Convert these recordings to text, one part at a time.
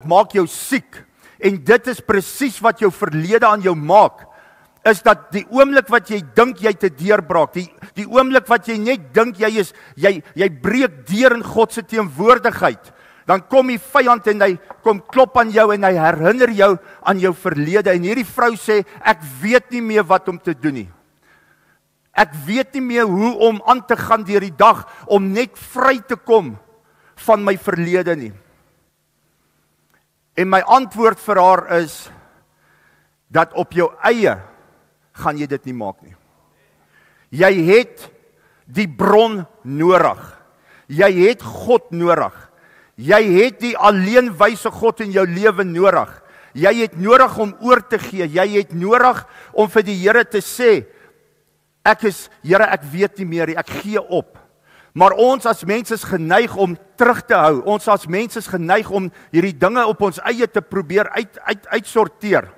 maak jou siek. En dit is presies wat jou verlede aan jou maak. Is dat die oomblik wat jy dink jy te deurbraak, die oomblik wat jy net dink jy breek deur in God se teenwoordigheid, dan kom die vyand en hy kom klop aan jou en hy herinner jou aan jou verlede. En hierdie vrou sê, ek weet nie meer wat om te doen nie. Ek weet nie meer hoe om aan te gaan deur die dag, om net vry te kom van my verlede nie. En my antwoord vir haar is, dat op jou eie gaan jy dit nie maak nie. Jy het die bron nodig. Jy het God nodig. Jy het die alleenwyse God in jou lewe nodig. Jy het nodig om oor te gee. Jy het nodig om vir die Here te sê, Here, ek weet nie meer, ek gee op. Maar ons as mense is geneig om terug te hou. Ons as mense is geneig om hierdie dinge op ons eie te probeer uitsorteer.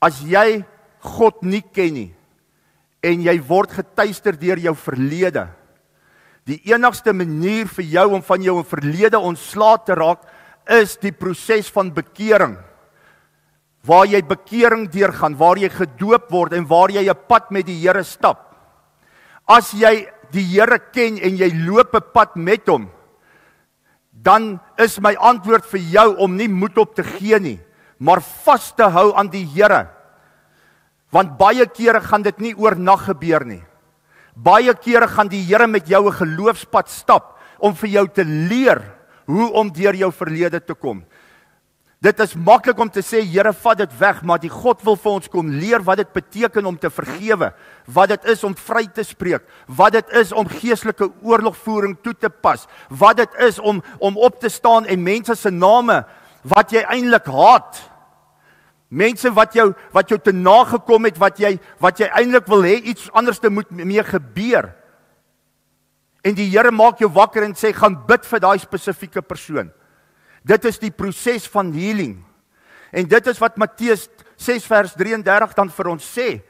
As jy God nie ken nie, en jy word getuister deur jou verlede, die enigste manier vir jou om van jou verlede ontslae te raak, is die proses van bekering. Waar jy bekering deurgaan, waar jy gedoop word en waar jy 'n pad met die Here stap. As jy die Here ken en jy loop 'n pad met hom, dan is my antwoord vir jou om nie moed op te gee nie, maar vas te hou aan die Here. Want baie kere gaan dit nie oornag gebeur nie. Baie kere gaan die Here met jou 'n geloofspad stap om vir jou te leer hoe om deur jou verlede te kom. Dit is maklik om te sê, Here, vat dit weg, maar die God wil vir ons kom leer wat dit beteken om te vergewe, wat dit is om vry te spreek, wat dit is om geestelike oorlogvoering toe te pas, wat dit is om op te staan en mense se name wat jy eintlik haat, mense wat jou te nagekom het, wat jy eintlik wil hê iets anders te moet mee gebeur. En die Here maak jou wakker en sê, gaan bid vir daai spesifieke persoon. Dit is die proses van healing. En dit is wat Matteus 6 vers 33 dan vir ons sê.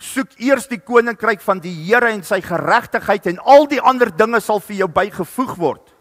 Soek eers die koninkryk van die Here en sy geregtigheid en al die ander dinge sal vir jou bygevoeg word.